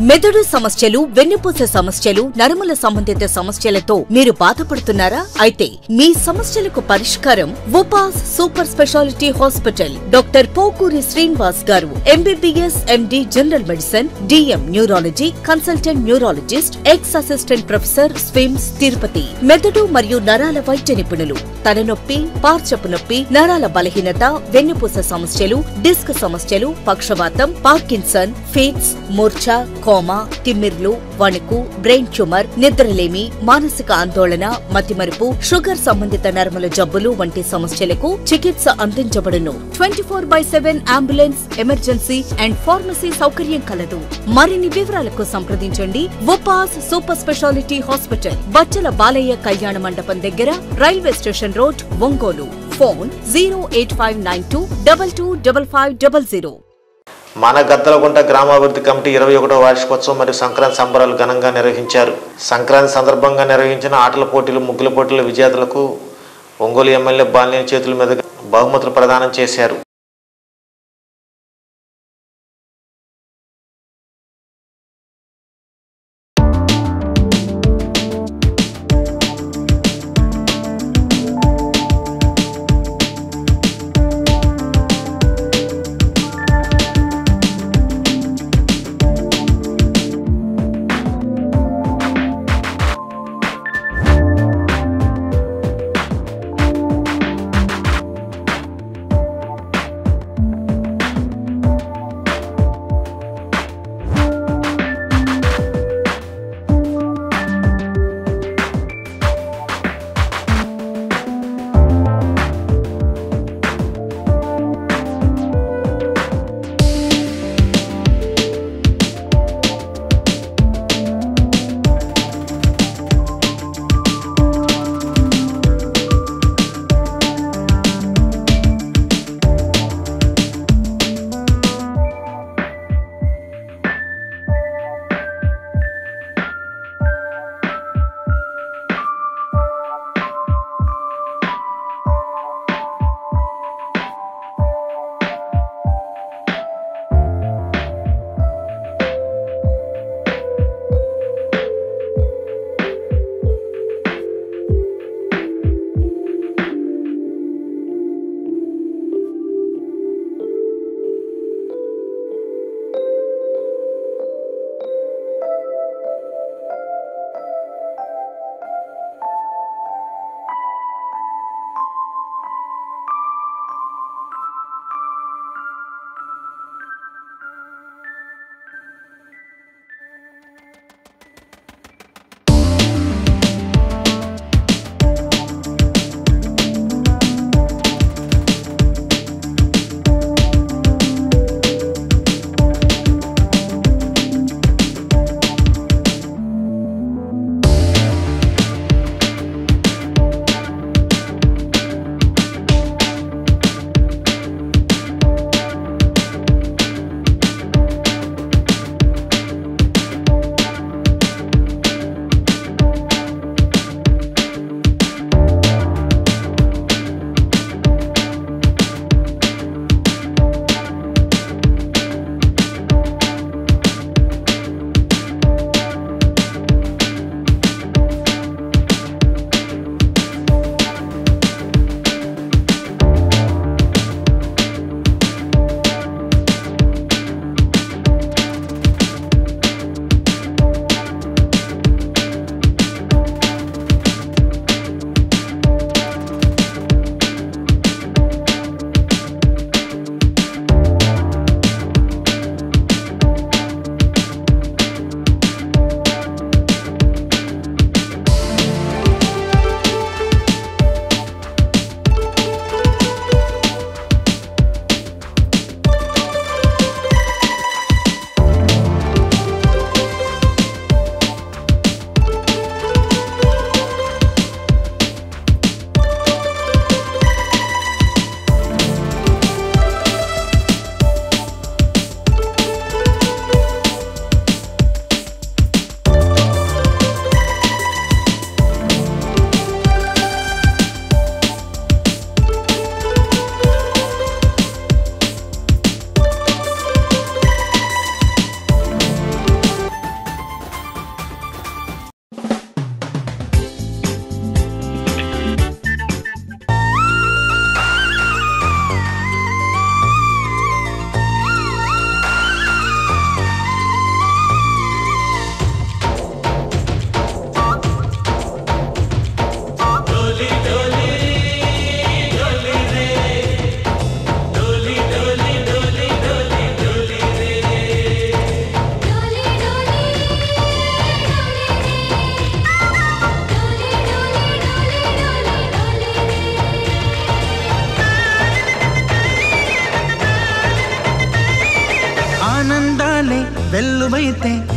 మెదడు సమస్యలు, వెన్నుపూస సమస్యలు, నరముల సంబంధిత సమస్యలతో మీరు బాధపడుతున్నారా? అయితే మీ సమస్యలకు పరిష్కారం వోపాస్ super speciality hospital. Doctor Pokuri Srinivas గారు MBBS, MD general medicine, DM neurology, consultant neurologist, ex assistant professor, SVIMS, Tirupati. మెదడు మరియు నరాల వైద్య నిపుణులు. తలనొప్పి, పార్శ్వపు నొప్పి, నరాల బలహీనత, వెన్నుపూస సమస్యలు, డిస్క్ సమస్యలు, పక్షవాతం, పార్కిన్సన్, ఫిట్స్, మూర్ఛ, కోమా, తిమ్మిర్లు, వణుకు, బ్రెయిన్ ట్యూమర్, నిద్రలేమి, మానసిక ఆందోళన, మతిమరుపు, షుగర్ సంబంధిత నరముల జబ్బులు వంటి సమస్యలకు చికిత్స అందించబడును. 24/7 అంబులెన్స్, ఎమర్జెన్సీ అండ్ ఫార్మసీ సౌకర్యం కలదు. మరిన్ని వివరాలకు సంప్రదించండి వోపాస్ సూపర్ స్పెషాలిటీ హాస్పిటల్, బచ్చల బాలయ్య కళ్యాణ మండపం దగ్గర, railway station road, Ongole. Phone 08592 225500. మన గద్దలగుంట గ్రామాభివృద్ధి కమిటీ 21వ వార్షికోత్సవం మరియు సంక్రాంతి సంబరాలు ఘనంగా నిర్వహించారు. సంక్రాంతి సందర్భంగా నిర్వహించిన ఆటల పోటీలు, ముగ్గుల పోటీల విజేతలకు ఒంగోలు ఎమ్మెల్యే బాలినేని చేతుల మీదుగా బహుమతులు ప్రదానం చేశారు.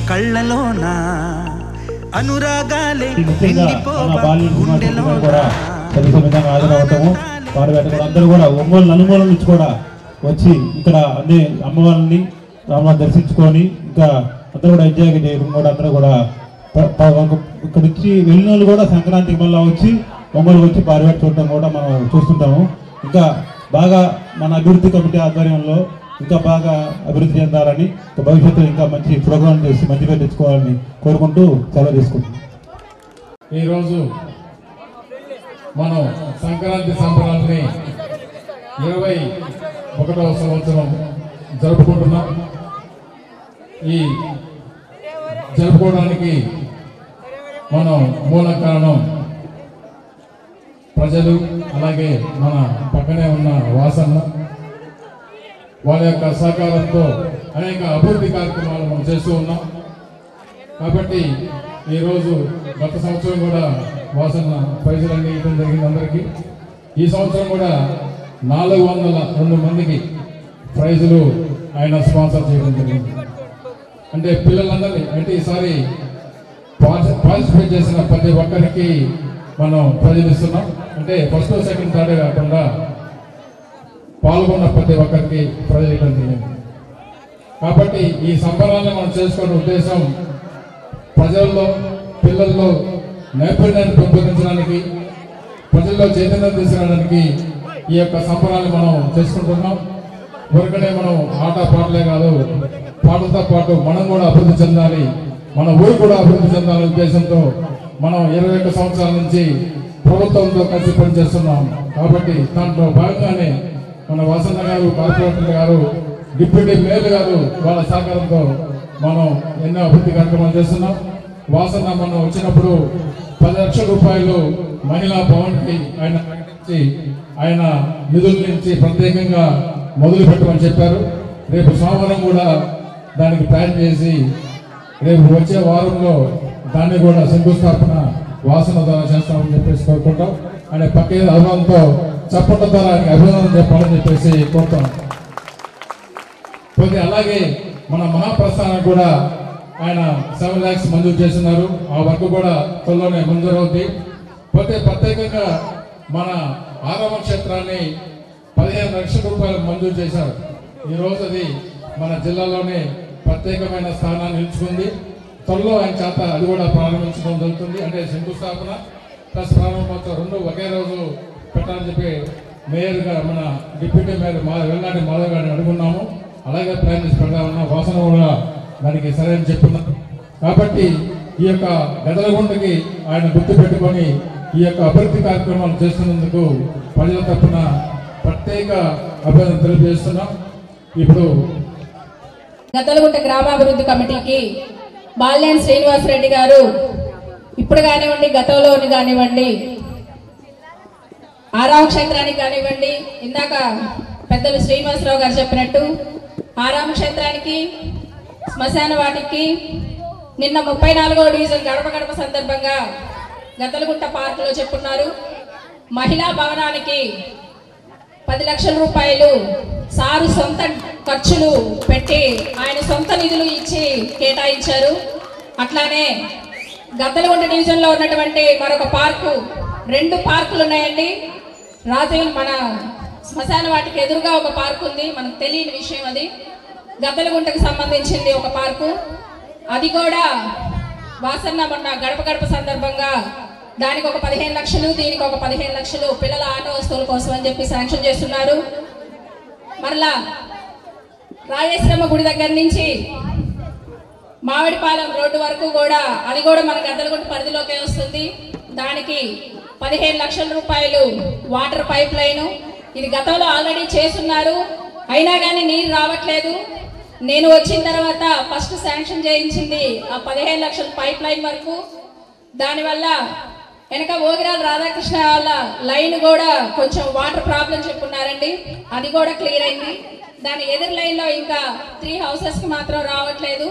కళ్ళలోన అనురాగాలే అందరూ కూడా ఒంగోలు నలుమూల నుంచి కూడా వచ్చి ఇక్కడ అన్ని అమ్మవారిని రామవారిని దర్శించుకొని ఇంకా అందరూ కూడా ఎంజాయ్ చేయడం కూడా అందరూ కూడా ఇక్కడ నుంచి వెళ్ళిన వాళ్ళు కూడా సంక్రాంతికి మళ్ళీ వచ్చి ఒంగోలు వచ్చి పారివేట చూడటం కూడా మనం చూస్తుంటాము. ఇంకా బాగా మన అభివృద్ధి కమిటీ ఆధ్వర్యంలో ఇంకా బాగా అభివృద్ధి చెందాలని భవిష్యత్తులో ఇంకా మంచి ప్రోగ్రాం చేసి మంచి పేరు తెచ్చుకోవాలని కోరుకుంటూ సెలవు తీసుకుంటున్నాం. ఈరోజు మనం సంక్రాంతి సంబరాలని 21వ సంవత్సరం జరుపుకుంటున్నాం. ఈ జరుపుకోవడానికి మనం మూల కారణం ప్రజలు, అలాగే మన పక్కనే ఉన్న వాసన్న వాళ్ళ యొక్క సహకారంతో అనేక అభివృద్ధి కార్యక్రమాలు మనం చేస్తూ ఉన్నాం. కాబట్టి ఈరోజు గత సంవత్సరం కూడా వాసన్న ప్రైజులన్నీ ఇవ్వడం జరిగింది అందరికీ. ఈ సంవత్సరం కూడా 402 మందికి ప్రైజులు ఆయన స్పాన్సర్ చేయడం జరిగింది. అంటే పిల్లలందరినీ, అంటే ఈసారి పార్టిసిపేట్ చేసిన ప్రతి ఒక్కరికి మనం ప్రైజులు ఇస్తున్నాం. అంటే ఫస్ట్, సెకండ్, థర్డ్ కాకుండా పాల్గొన్న ప్రతి ఒక్కరికి ప్రైజులు ఇవ్వడం జరిగింది. కాబట్టి ఈ సంబరాలను మనం చేసుకునే ఉద్దేశం ప్రజల్లో, పిల్లల్లో నైపుణ్యాన్ని పెంపొందించడానికి, ప్రజల్లో చైతన్యం తీసుకురావడానికి ఈ యొక్క సంబరాన్ని మనం చేసుకుంటున్నాం. ఊరికనే మనం ఆట పాటలే కాదు, పాటలతో పాటు మనం కూడా అభివృద్ధి చెందాలి, మన ఊరు కూడా అభివృద్ధి చెందాలనే ఉద్దేశంతో మనం 21 సంవత్సరాల నుంచి ప్రభుత్వంతో కలిసి పనిచేస్తున్నాం. కాబట్టి దాంట్లో భాగంగానే మన వాసన్న గారు, కార్పొరేటర్ గారు, డిప్యూటీ మేయర్ గారు వాళ్ళ సహకారంతో మనం ఎన్నో అభివృద్ధి కార్యక్రమాలు చేస్తున్నాం. వాసన్న మనం వచ్చినప్పుడు 10 లక్షల రూపాయలు మహిళా భవన్కి ఆయన ప్రకటించి ఆయన నిధుల నుంచి ప్రత్యేకంగా మొదలు పెట్టమని చెప్పారు. రేపు సోమవారం కూడా దానికి ప్లాన్ చేసి రేపు వచ్చే వారంలో దాన్ని కూడా శంకుస్థాపన వాసన ద్వారా చేస్తామని చెప్పేసి కోరుకుంటాం. ఆయన పక్కే అభిమానంతో చప్పట్ల ద్వారా అభినందన చెప్పాలని చెప్పేసి కోరుతాం. కొద్ది అలాగే మన మహాప్రస్థానం కూడా ఆయన 7 lakhs మంజూరు చేస్తున్నారు. ఆ వర్క్ కూడా త్వరలోనే మంజూరు అవుతుంది. పోతే ప్రత్యేకంగా మన ఆరామ క్షేత్రాన్ని 15 లక్షల రూపాయలు మంజూరు చేశారు. ఈరోజు అది మన జిల్లాలోనే ప్రత్యేకమైన స్థానాన్ని నిలుచుకుంది. త్వరలో ఆయన చేత అది కూడా ప్రారంభించడం జరుగుతుంది. అంటే శంకుస్థాపన ప్లస్ ప్రారంభోత్సవం 2 ఒకే రోజు పెట్టాలని చెప్పి మేయర్గా మన డిప్యూటీ మేయర్ వెల్లాడి మాధవ్ గారిని అడుగున్నాము. అలాగే ప్లాన్ చేసి పెడదామన్న వాసన కూడా దానికి సరైన చెప్తున్నారు. కాబట్టి ఈ యొక్క గదలగుండకి ఆయన గుర్తు పెట్టుకొని ఈ యొక్క అభివృద్ధి కార్యక్రమాలు చేస్తున్నందుకు ప్రజల తరఫున ప్రత్యేక అభినందన తెలియజేస్తున్నాం. ఇప్పుడు గదలగుంట గ్రామాభివృద్ధి కమిటీకి బాల్యాన్ శ్రీనివాసరెడ్డి గారు ఇప్పుడు కానివ్వండి, గతంలోని కానివ్వండి, ఆరామ క్షేత్రానికి కానివ్వండి, ఇందాక పెద్దలు శ్రీనివాసరావు గారు చెప్పినట్టు ఆరామ క్షేత్రానికి, శ్మశాన వాటికి నిన్న 34వ డివిజన్ గడప గడప సందర్భంగా గదలగుంట పార్కులో చెప్పున్నారు. మహిళా భవనానికి 10 లక్షల రూపాయలు సారు సొంత ఖర్చులు పెట్టి ఆయన సొంత నిధులు ఇచ్చి కేటాయించారు. అట్లానే గద్దలగుంట డివిజన్ లో ఉన్నటువంటి మరొక పార్కు, 2 పార్కులు ఉన్నాయండి. రాజయ్య మన శ్మశాన వాటికి ఎదురుగా ఒక పార్కు ఉంది, మనకు తెలియని విషయం. అది గద్దలగుంటకు సంబంధించింది ఒక పార్కు. అది కూడా వాసన్న మొన్న గడప గడప సందర్భంగా దానికి ఒక 15 లక్షలు, దీనికి ఒక 15 లక్షలు పిల్లల ఆట వస్తువుల కోసం అని చెప్పి శాంక్షన్ చేస్తున్నారు. మరలా రాజేశ్వరమ్మ గుడి దగ్గర నుంచి మామిడిపాలెం రోడ్డు వరకు కూడా, అది కూడా మన గద్దలగుంట పరిధిలోకే వస్తుంది. దానికి 15 లక్షల రూపాయలు వాటర్ పైప్ లైను. ఇది గతంలో ఆల్రెడీ చేస్తున్నారు, అయినా కానీ నీరు రావట్లేదు. నేను వచ్చిన తర్వాత ఫస్ట్ శాంక్షన్ చేయించింది ఆ 15 లక్షల పైప్ లైన్ వరకు. దానివల్ల వెనక ఓగిరాల రాధాకృష్ణ వాళ్ళ లైన్ కూడా కొంచెం వాటర్ ప్రాబ్లం చెప్పున్నారండి, అది కూడా క్లియర్ అయింది. దాని ఎదురు లైన్ లో ఇంకా 3 హౌసెస్ కి మాత్రం రావట్లేదు.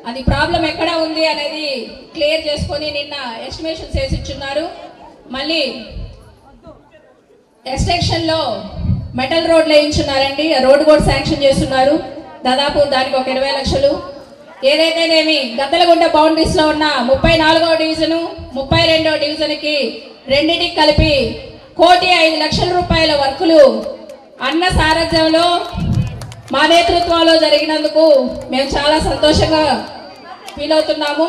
అది ప్రాబ్లం ఎక్కడ ఉంది అనేది క్లియర్ చేసుకొని నిన్న ఎస్టిమేషన్ చేసి ఇచ్చున్నారు. మళ్ళీ ఎక్స్టెన్షన్ లో మెటల్ రోడ్ వేయించున్నారండి, ఆ రోడ్డు కూడా శాంక్షన్ చేస్తున్నారు. దాదాపు దానికి ఒక 20 లక్షలు. ఏదైతేనేమి గద్దలగుంట బౌండరీస్లో ఉన్న 34వ డివిజను 32వ డివిజన్కి రెండింటికి కలిపి 1,05,00,000 రూపాయల వర్కులు అన్న సారథ్యంలో మా నేతృత్వంలో జరిగినందుకు మేము చాలా సంతోషంగా ఫీల్ అవుతున్నాము.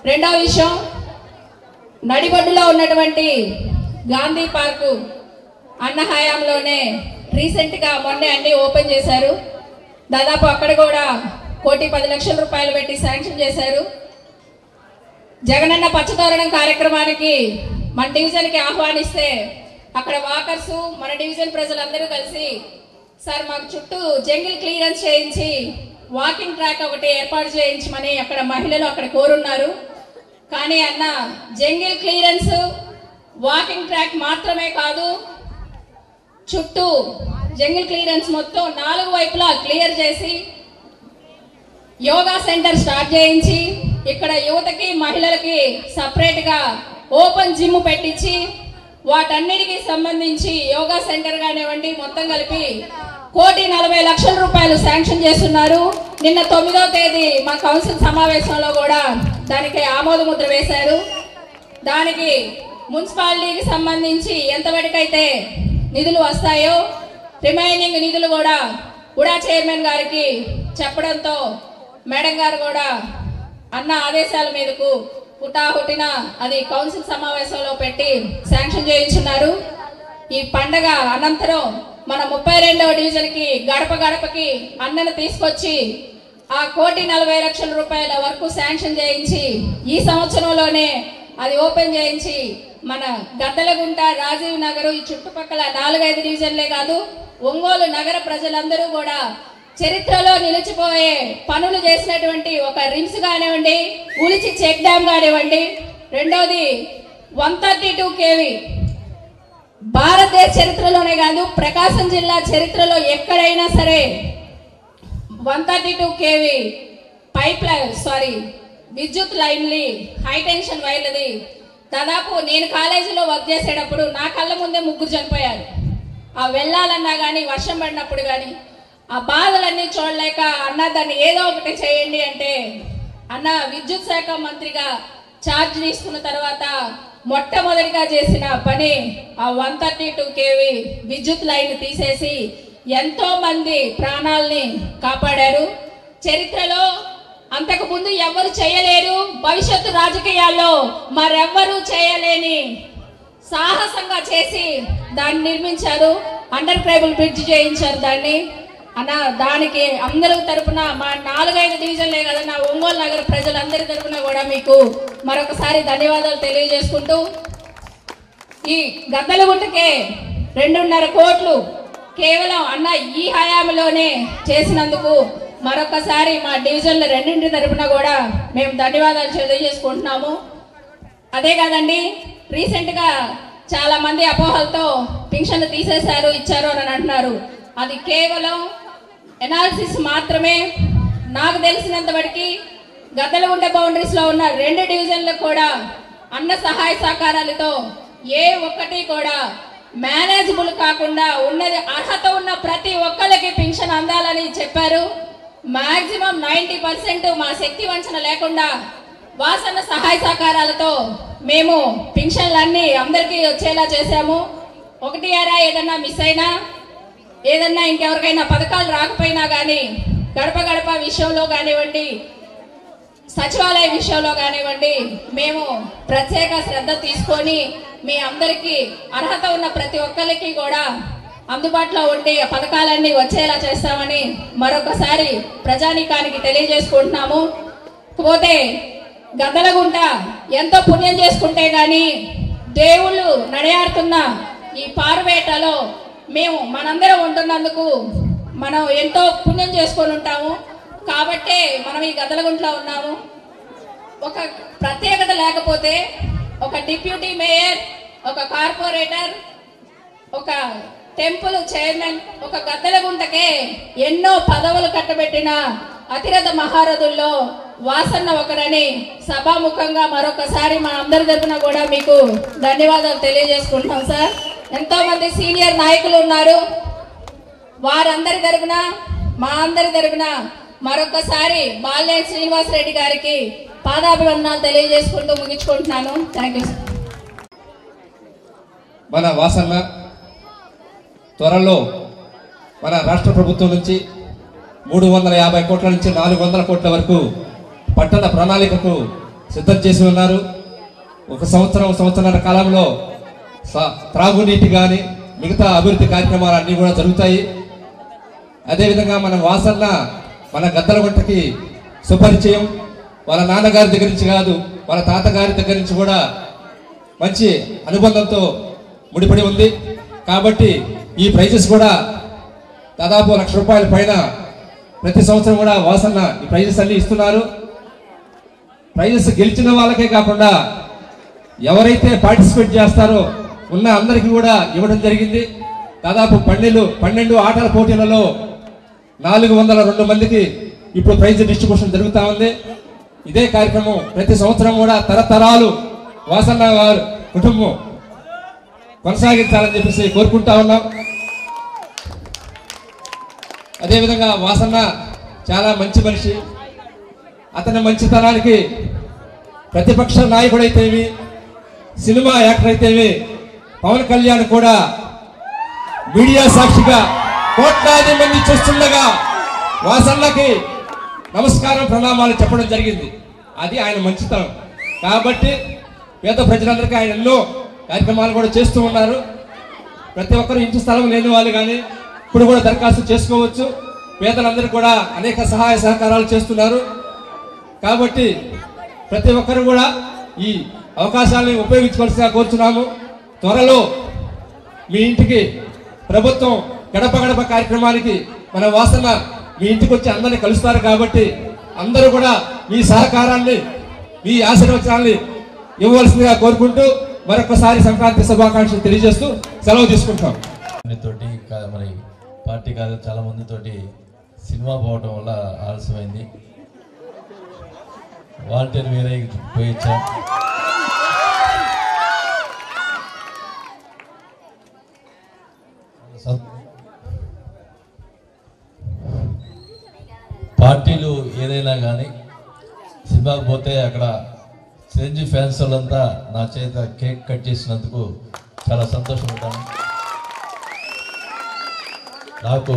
రెండవ విషయం, నడిబొడ్డులో ఉన్నటువంటి గాంధీ పార్కు అన్న హయాంలోనే రీసెంట్గా మొన్నే అన్ని ఓపెన్ చేశారు. దాదాపు అక్కడ కూడా 1,10,00,000 రూపాయలు పెట్టి శాంక్షన్ చేశారు. జగనన్న పచ్చతోరణం కార్యక్రమానికి మన డివిజన్కి ఆహ్వానిస్తే అక్కడ వాకర్సు మన డివిజన్ ప్రజలందరూ కలిసి సార్ మాకు చుట్టూ జంగిల్ క్లియరెన్స్ చేయించి వాకింగ్ ట్రాక్ ఒకటి ఏర్పాటు చేయించమని అక్కడ మహిళలు అక్కడ కోరున్నారు. కానీ అన్న జంగిల్ క్లియరెన్స్ వాకింగ్ ట్రాక్ మాత్రమే కాదు, చుట్టూ జంగిల్ క్లియరెన్స్ మొత్తం 4 వైపులా క్లియర్ చేసి యోగా సెంటర్ స్టార్ట్ చేయించి ఇక్కడ యువతకి మహిళలకి సపరేట్గా ఓపెన్ జిమ్ పెట్టించి వాటన్నిటికీ సంబంధించి యోగా సెంటర్ కానివ్వండి మొత్తం కలిపి 1,40,00,000 రూపాయలు శాంక్షన్ చేస్తున్నారు. నిన్న 9వ తేదీ మా కౌన్సిల్ సమావేశంలో కూడా దానికి ఆమోద ముద్ర వేశారు. దానికి మున్సిపాలిటీకి సంబంధించి ఎంతవరకైతే నిధులు వస్తాయో రిమైనింగ్ నిధులు కూడా ఉడా చైర్మన్ గారికి చెప్పడంతో మేడం గారు కూడా అన్న ఆదేశాల మీదకు హుటాహుటిన అది కౌన్సిల్ సమావేశంలో పెట్టి శాంక్షన్ చేయించున్నారు. ఈ పండగ అనంతరం మన 32వ డివిజన్కి గడప గడపకి అన్నను తీసుకొచ్చి ఆ 1,40,00,000 రూపాయల వరకు శాంక్షన్ చేయించి ఈ సంవత్సరంలోనే అది ఓపెన్ చేయించి మన గద్దలగుంట, రాజీవ్ నగర్ ఈ చుట్టుపక్కల 4-5 డివిజన్లే కాదు ఒంగోలు నగర ప్రజలందరూ కూడా చరిత్రలో నిలిచిపోయే పనులు చేసినటువంటి ఒక రిమ్స్ కానివ్వండి, ఉలిచి చెక్ డ్యామ్ కానివ్వండి, రెండోది 132 kV భారతదేశ చరిత్రలోనే కాదు ప్రకాశం జిల్లా చరిత్రలో ఎక్కడైనా సరే 132 kV పైప్ లైన్ విద్యుత్ లైన్లు హై టెన్షన్ వైర్లది దాదాపు నేను కాలేజీలో వర్క్ చేసేటప్పుడు నా కళ్ళ ముందే 3 చనిపోయారు. ఆ వెళ్ళాలన్నా కానీ వర్షం పడినప్పుడు కానీ ఆ బాధలన్నీ చూడలేక అన్న దాన్ని ఏదో ఒకటి చేయండి అంటే అన్న విద్యుత్ శాఖ మంత్రిగా ఛార్జ్ తీసుకున్న తర్వాత మొట్టమొదటిగా చేసిన పని ఆ 132 kV విద్యుత్ లైన్ తీసేసి ఎంతో మంది ప్రాణాలని కాపాడారు. చరిత్రలో అంతకు ముందు ఎవరు చేయలేరు, భవిష్యత్తు రాజకీయాల్లో మరెవ్వరూ చేయలేని సాహసంగా చేసి దాన్ని నిర్మించారు. అండర్ ట్రైబల్ బ్రిడ్జ్ చేయించారు దాన్ని. అన్న దానికి అందరి తరపున మా 4-5 డివిజన్లే కదా నా ఒంగోలు నగర ప్రజలందరి తరపున కూడా మీకు మరొకసారి ధన్యవాదాలు తెలియజేసుకుంటూ ఈ గద్దలగుంటకే 2.5 కోట్లు కేవలం అన్న ఈ హయాంలోనే చేసినందుకు మరొకసారి మా డివిజన్ల రెండింటి తరపున కూడా మేము ధన్యవాదాలు తెలియజేసుకుంటున్నాము. అదే కాదండి, రీసెంట్గా చాలా మంది అపోహలతో పింఛన్లు తీసేశారు ఇచ్చారు అని అంటున్నారు. అది కేవలం ఎనాలిసిస్ మాత్రమే. నాకు తెలిసినంత వరకు గద్దలగుంట బౌండరీస్లో ఉన్న 2 డివిజన్లకు కూడా అన్న సహాయ సహకారాలతో ఏ ఒక్కటి కూడా మేనేజబుల్ కాకుండా ఉన్నది అర్హత ఉన్న ప్రతి ఒక్కరికి పింఛన్ అందాలని చెప్పారు. మాక్సిమం 90% మా శక్తి వంచన లేకుండా వాసన్న సహాయ సహకారాలతో మేము పింఛన్లన్నీ అందరికీ వచ్చేలా చేశాము. ఒకటి అరా ఏదన్నా మిస్ అయినా ఏదన్నా ఇంకెవరికైనా పథకాలు రాకపోయినా కానీ గడప గడప విషయంలో కానివ్వండి, సచివాలయ విషయంలో కానివ్వండి మేము ప్రత్యేక శ్రద్ధ తీసుకొని మీ అందరికీ అర్హత ఉన్న ప్రతి ఒక్కరికి కూడా అందుబాటులో ఉండి పథకాలన్నీ వచ్చేలా చేస్తామని మరొకసారి ప్రజానీకానికి తెలియజేసుకుంటున్నాము. పోతే గద్దలగుంట ఎంతో పుణ్యం చేసుకుంటే గాని దేవుళ్ళు నడయాడుతున్న ఈ పారువేటలో మేము మనందరం ఉంటున్నందుకు మనం ఎంతో పుణ్యం చేసుకొని ఉంటాము. కాబట్టే మనం ఈ గద్దలగుంటలో ఉన్నాము. ఒక ప్రత్యేకత లేకపోతే ఒక డిప్యూటీ మేయర్, ఒక కార్పొరేటర్, ఒక టెంపుల్ చైర్మన్, ఒక గద్దలగుంటకే ఎన్నో పదవులు కట్టబెట్టిన అతిరథ మహారథుల్లో వాసన్న ఒకరని సభాముఖంగా మరొకసారి మా అందరి తరపున కూడా మీకు ధన్యవాదాలు తెలియజేసుకుంటున్నాం సార్. ఎంతో మంది సీనియర్ నాయకులు ఉన్నారు. వారందరి తరపున మా అందరి తరపున మరొకసారి బాలినేని శ్రీనివాసరెడ్డి గారికి పాదాభివందనాలు తెలియజేసుకుంటూ ముగించుకుంటున్నాను. Thank you. మన వాసన్న త్వరలో మన రాష్ట్ర ప్రభుత్వం నుంచి 350 కోట్ల నుంచి 400 కోట్ల వరకు పట్టణ ప్రణాళికకు సిద్ధం చేసి ఉన్నారు. ఒక సంవత్సరన్నర కాలంలో త్రాగునీటి కానీ మిగతా అభివృద్ధి కార్యక్రమాలు అన్నీ కూడా జరుగుతాయి. అదేవిధంగా మన వాసన్న మన గద్దలగుంటకి సుపరిచయం. వాళ్ళ నాన్నగారి దగ్గర నుంచి కాదు, వాళ్ళ తాతగారి దగ్గర నుంచి కూడా మంచి అనుబంధంతో ముడిపడి ఉంది. కాబట్టి ఈ ప్రైజెస్ కూడా దాదాపు 1,00,000 రూపాయల పైన ప్రతి సంవత్సరం కూడా వాసన్న ఈ ప్రైజెస్ అన్ని ఇస్తున్నారు. ప్రైజెస్ గెలిచిన వాళ్ళకే కాకుండా ఎవరైతే పార్టిసిపేట్ చేస్తారో ఉన్న అందరికీ కూడా ఇవ్వడం జరిగింది. దాదాపు 12 ఆటల పోటీలలో 402 మందికి ఇప్పుడు ప్రైజ్ డిస్ట్రిబ్యూషన్ జరుగుతూ ఉంది. ఇదే కార్యక్రమం ప్రతి సంవత్సరం కూడా తరతరాలు వాసన్న వారి కుటుంబం కొనసాగించాలని చెప్పేసి కోరుకుంటా ఉన్నాం. అదేవిధంగా వాసన్న చాలా మంచి మనిషి. అతని మంచితనానికి ప్రతిపక్ష నాయకుడైతేవి, సినిమా యాక్టర్ అయితేవి, పవన్ కళ్యాణ్ కూడా మీడియా సాక్షిగా కోట్లాది మంది చూస్తుండగా వాసన్నకి నమస్కారం ప్రణామాలు చెప్పడం జరిగింది. అది ఆయన మంచితనం. కాబట్టి పేద ప్రజలందరికీ ఆయన ఎన్నో కార్యక్రమాలు కూడా చేస్తూ ఉన్నారు. ప్రతి ఒక్కరు ఇంటి స్థలం లేని వాళ్ళు కానీ ఇప్పుడు కూడా దరఖాస్తు చేసుకోవచ్చు. పేదలందరూ కూడా అనేక సహాయ సహకారాలు చేస్తున్నారు. కాబట్టి ప్రతి ఒక్కరు కూడా ఈ అవకాశాలను ఉపయోగించుకోవాల్సిగా కోరుతున్నాము. త్వరలో మీ ఇంటికి ప్రభుత్వం గడప గడప కార్యక్రమానికి మన వాసన మీ ఇంటికి వచ్చి అందరినీ కలుస్తారు. కాబట్టి అందరూ కూడా మీ సహకారాన్ని, మీ ఆశీర్వచనాన్ని ఇవ్వవలసిందిగా కోరుకుంటూ మరొకసారి సంక్రాంతి శుభాకాంక్షలు తెలియజేస్తూ సెలవు తీసుకుంటాం. తోటి మరి పార్టీ కాదు చాలా మందితోటి సినిమా పోవటం వల్ల ఆలస్యమైంది. వాలంటీర్ వేరే పోయించాం. పార్టీలు ఏదైనా కానీ సినిమాకి పోతే అక్కడ చిరంజీవి ఫ్యాన్స్ వాళ్ళంతా నా చేత కేక్ కట్ చేసినందుకు చాలా సంతోషపడ్డాను. నాకు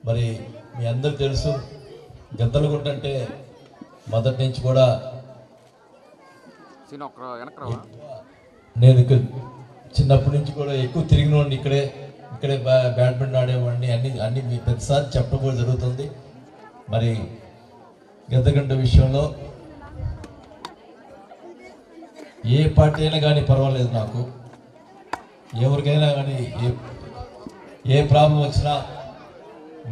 మరి మీ అందరు తెలుసు, గద్దలగుంట అంటే మొదటి నుంచి కూడా నేను చిన్నప్పటి నుంచి కూడా ఎక్కువ తిరిగినోడిని. ఇక్కడే బ్యాడ్మింటన్ ఆడేవాడిని. అన్ని మీ ప్రతిసారి చెప్పడం కూడా జరుగుతుంది. మరి గద్దలగుంట విషయంలో ఏ పార్టీ అయినా కానీ పర్వాలేదు. నాకు ఎవరికైనా కానీ ఏ ప్రాబ్లం వచ్చినా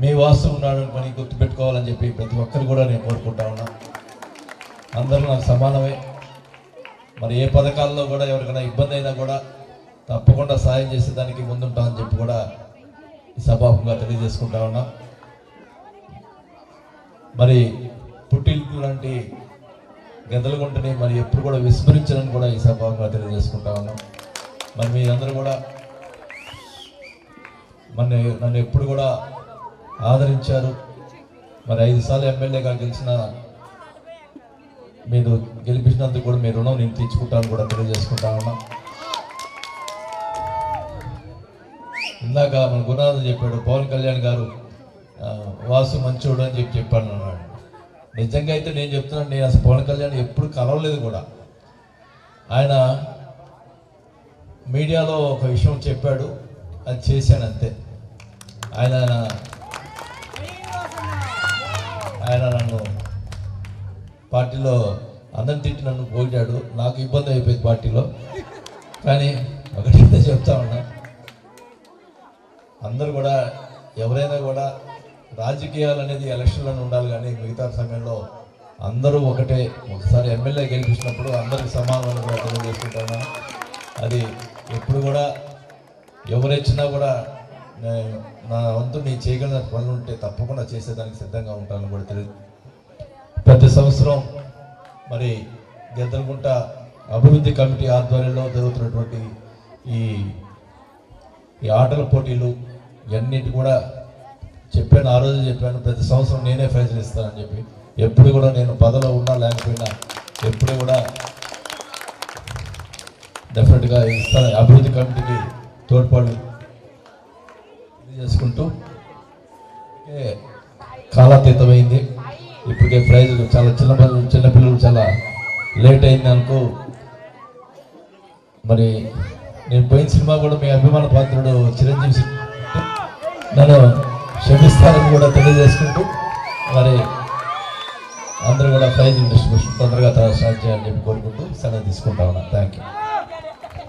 మీ వాస్తవం ఉన్నాడు పని గుర్తుపెట్టుకోవాలని చెప్పి ప్రతి ఒక్కరు కూడా నేను కోరుకుంటా ఉన్నా. అందరూ నాకు సమానమే. మరి ఏ పథకాల్లో కూడా ఎవరికైనా ఇబ్బంది అయినా కూడా తప్పకుండా సాయం చేసేదానికి ముందుంటామని చెప్పి కూడా సభాముఖంగా తెలియజేసుకుంటా ఉన్నా. మరి పుట్టిల్లు లాంటి గద్దలగుంటని మరి ఎప్పుడు కూడా విస్మరించాలని కూడా ఈ సభాముఖంగా తెలియజేసుకుంటా ఉన్నాం. మరి మీరందరూ కూడా నన్ను ఎప్పుడు కూడా ఆదరించారు. మరి 5 సార్లు ఎమ్మెల్యేగా మీరు గెలిపించినందుకు కూడా మీ రుణం నేను తీర్చుకుంటాను కూడా తెలియజేసుకుంటా ఉన్నా. ఇందాక మన గురునాథ్ చెప్పాడు, పవన్ కళ్యాణ్ గారు వాసు మంచోడు అని చెప్పాను అన్నాడు. నిజంగా అయితే నేను చెప్తున్నాను, నేను అసలు పవన్ కళ్యాణ్ ఎప్పుడు కలవలేదు కూడా. ఆయన మీడియాలో ఒక విషయం చెప్పాడు, అది చేశాను అంతే. ఆయన నన్ను పార్టీలో అందరిని తిట్టి నన్ను పోయాడు. నాకు ఇబ్బంది అయిపోయింది పార్టీలో. కానీ ఒకటైతే చెప్తా ఉన్నా, అందరూ కూడా ఎవరైనా కూడా రాజకీయాలు అనేది ఎలక్షన్లను ఉండాలి, కానీ మిగతా సమయంలో అందరూ ఒకటే. ఒకసారి ఎమ్మెల్యే గెలిపించినప్పుడు అందరికి సమానం కూడా తెలియజేసుకుంటున్నాను. అది ఎప్పుడు కూడా ఎవరెచ్చినా కూడా నా వంతు నేను చేయగలిగిన పనులు ఉంటే తప్పకుండా చేసేదానికి సిద్ధంగా ఉంటాను కూడా తెలియదు. ప్రతి సంవత్సరం మరి గద్దలగుంట అభివృద్ధి కమిటీ ఆధ్వర్యంలో జరుగుతున్నటువంటి ఈ ఆటల పోటీలు ఇవన్నిటి కూడా చెప్పాను, ఆ రోజు చెప్పాను, ప్రతి సంవత్సరం నేనే ప్రైజులు ఇస్తానని చెప్పి. ఎప్పుడు కూడా నేను పదవిలో ఉన్నా లేకపోయినా ఎప్పుడు కూడా డెఫినెట్గా ఇస్తాను. అభివృద్ధి కమిటీకి తోడ్పాటు చేసుకుంటూ కాలాతీతమైంది. ఇప్పటికే ప్రైజులు చాలా చిన్నపిల్లలు చాలా లేట్ అయింది అనుకో. మరి నేను పోయిన సినిమా కూడా మీ అభిమాన పాత్రుడు చిరంజీవి నన్ను క్షమిస్తారని కూడా తెలియజేసుకుంటూ మరి అందరూ కూడా ప్రైజ్ డిస్ట్రిబ్యూషన్ తొందరగా స్టార్ట్ చేయాలని చెప్పి కోరుకుంటూ సెలవు తీసుకుంటా ఉన్నా. Thank you.